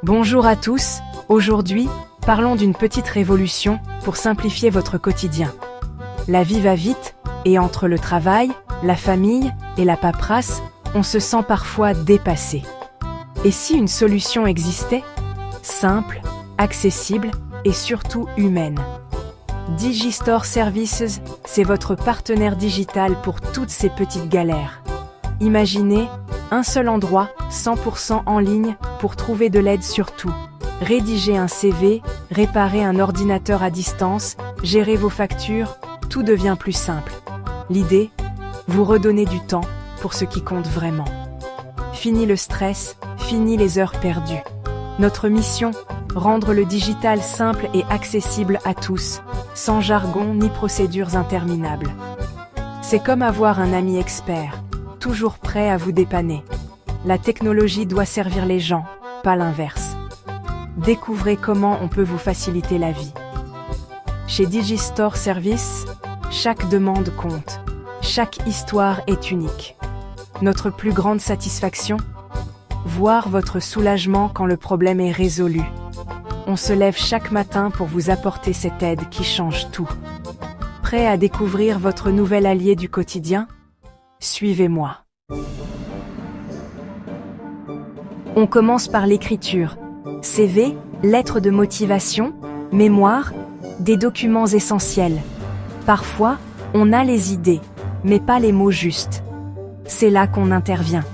Bonjour à tous, aujourd'hui, parlons d'une petite révolution pour simplifier votre quotidien. La vie va vite, et entre le travail, la famille et la paperasse, on se sent parfois dépassé. Et si une solution existait? Simple, accessible et surtout humaine. Digistore Services, c'est votre partenaire digital pour toutes ces petites galères. Imaginez un seul endroit, 100% en ligne, pour trouver de l'aide sur tout. Rédiger un CV, réparer un ordinateur à distance, gérer vos factures, tout devient plus simple. L'idée? Vous redonner du temps pour ce qui compte vraiment. Fini le stress, fini les heures perdues. Notre mission? Rendre le digital simple et accessible à tous, sans jargon ni procédures interminables. C'est comme avoir un ami expert, toujours prêt à vous dépanner. La technologie doit servir les gens, pas l'inverse. Découvrez comment on peut vous faciliter la vie. Chez Digistore Services, chaque demande compte. Chaque histoire est unique. Notre plus grande satisfaction? Voir votre soulagement quand le problème est résolu. On se lève chaque matin pour vous apporter cette aide qui change tout. Prêt à découvrir votre nouvel allié du quotidien? Suivez-moi. On commence par l'écriture. CV, lettres de motivation, mémoire, des documents essentiels. Parfois, on a les idées, mais pas les mots justes. C'est là qu'on intervient.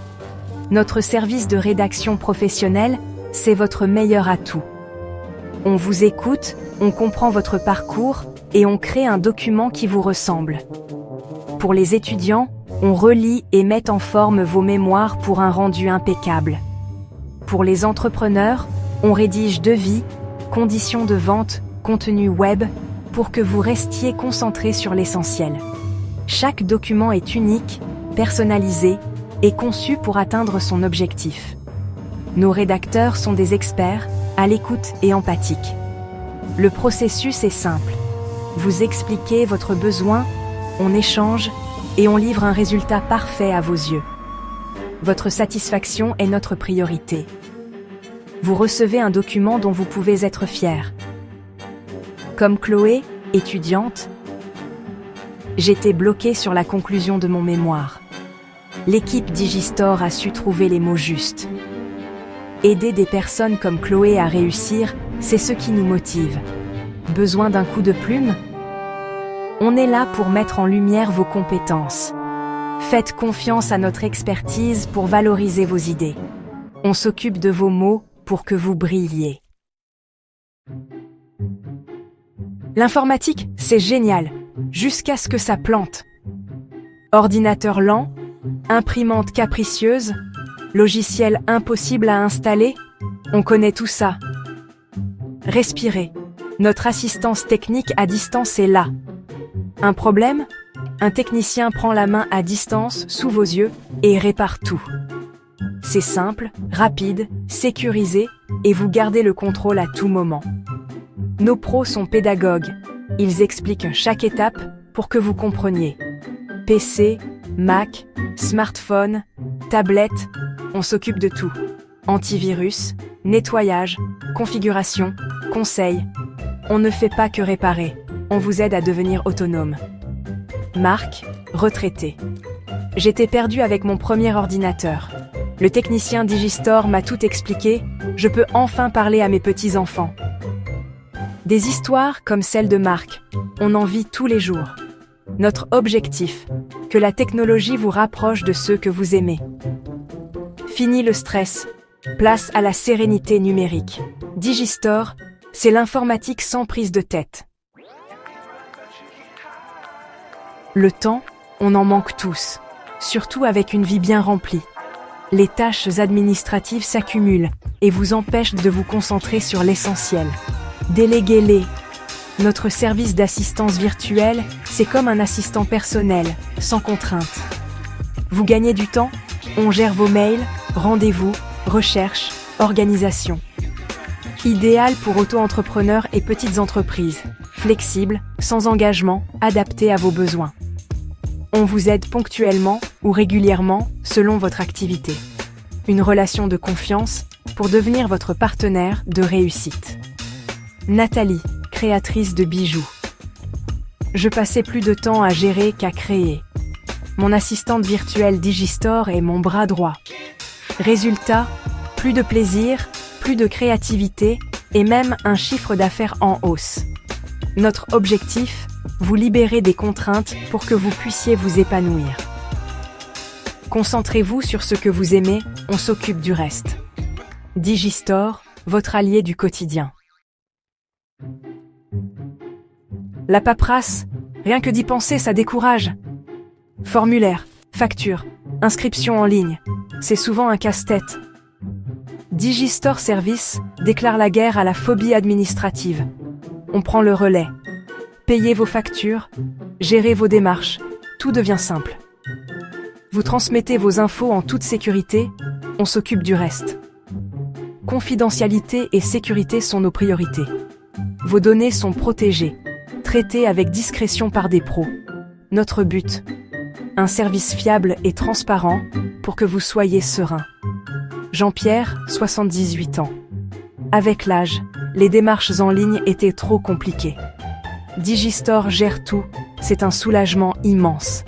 Notre service de rédaction professionnelle, c'est votre meilleur atout. On vous écoute, on comprend votre parcours et on crée un document qui vous ressemble. Pour les étudiants, on relit et met en forme vos mémoires pour un rendu impeccable. Pour les entrepreneurs, on rédige devis, conditions de vente, contenu web, pour que vous restiez concentrés sur l'essentiel. Chaque document est unique, personnalisé et conçu pour atteindre son objectif. Nos rédacteurs sont des experts, à l'écoute et empathiques. Le processus est simple. Vous expliquez votre besoin, on échange et on livre un résultat parfait à vos yeux. Votre satisfaction est notre priorité. Vous recevez un document dont vous pouvez être fier. Comme Chloé, étudiante, j'étais bloquée sur la conclusion de mon mémoire. L'équipe Digistore a su trouver les mots justes. Aider des personnes comme Chloé à réussir, c'est ce qui nous motive. Besoin d'un coup de plume? On est là pour mettre en lumière vos compétences. Faites confiance à notre expertise pour valoriser vos idées. On s'occupe de vos mots pour que vous brilliez. L'informatique, c'est génial, jusqu'à ce que ça plante. Ordinateur lent, imprimante capricieuse, logiciel impossible à installer, on connaît tout ça. Respirez, notre assistance technique à distance est là. Un problème? Un technicien prend la main à distance, sous vos yeux, et répare tout. C'est simple, rapide, sécurisé, et vous gardez le contrôle à tout moment. Nos pros sont pédagogues, ils expliquent chaque étape pour que vous compreniez. PC, Mac, smartphone, tablette, on s'occupe de tout. Antivirus, nettoyage, configuration, conseils. On ne fait pas que réparer, on vous aide à devenir autonome. Marc, retraité. J'étais perdu avec mon premier ordinateur. Le technicien Digistore m'a tout expliqué, je peux enfin parler à mes petits-enfants. Des histoires comme celle de Marc, on en vit tous les jours. Notre objectif, que la technologie vous rapproche de ceux que vous aimez. Fini le stress, place à la sérénité numérique. Digistore, c'est l'informatique sans prise de tête. Le temps, on en manque tous, surtout avec une vie bien remplie. Les tâches administratives s'accumulent et vous empêchent de vous concentrer sur l'essentiel. Déléguez-les. Notre service d'assistance virtuelle, c'est comme un assistant personnel, sans contrainte. Vous gagnez du temps? On gère vos mails, rendez-vous, recherches, organisation. Idéal pour auto-entrepreneurs et petites entreprises. Flexible, sans engagement, adapté à vos besoins. On vous aide ponctuellement ou régulièrement selon votre activité. une relation de confiance pour devenir votre partenaire de réussite. Nathalie, créatrice de bijoux. Je passais plus de temps à gérer qu'à créer. Mon assistante virtuelle Digistore est mon bras droit. Résultat, plus de plaisir, plus de créativité et même un chiffre d'affaires en hausse. Notre objectif, vous libérer des contraintes pour que vous puissiez vous épanouir. Concentrez-vous sur ce que vous aimez, on s'occupe du reste. Digistore, votre allié du quotidien. La paperasse, rien que d'y penser, ça décourage. Formulaire, facture, inscription en ligne, c'est souvent un casse-tête. Digistore Service déclare la guerre à la phobie administrative. On prend le relais. Payez vos factures, gérez vos démarches, tout devient simple. Vous transmettez vos infos en toute sécurité, on s'occupe du reste. Confidentialité et sécurité sont nos priorités. Vos données sont protégées, traitées avec discrétion par des pros. Notre but, un service fiable et transparent pour que vous soyez serein. Jean-Pierre, 78 ans. Avec l'âge, les démarches en ligne étaient trop compliquées. Digistore gère tout, c'est un soulagement immense.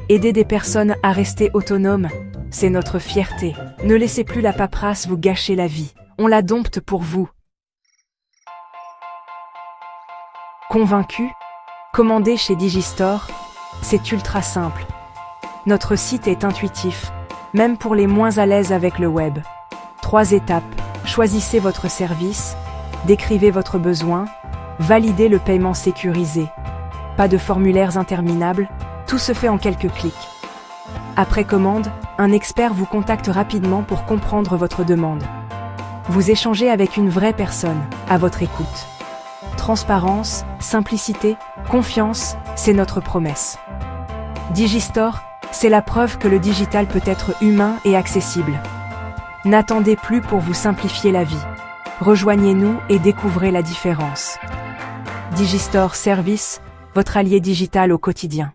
Aider des personnes à rester autonomes, c'est notre fierté. Ne laissez plus la paperasse vous gâcher la vie, on la dompte pour vous. Convaincu? Commandez chez Digistore, c'est ultra simple. Notre site est intuitif, même pour les moins à l'aise avec le web. 3 étapes, choisissez votre service, décrivez votre besoin, validez le paiement sécurisé. Pas de formulaires interminables, tout se fait en quelques clics. Après commande, un expert vous contacte rapidement pour comprendre votre demande. Vous échangez avec une vraie personne, à votre écoute. Transparence, simplicité, confiance, c'est notre promesse. Digistore, c'est la preuve que le digital peut être humain et accessible. N'attendez plus pour vous simplifier la vie. Rejoignez-nous et découvrez la différence. Digistore Service, votre allié digital au quotidien.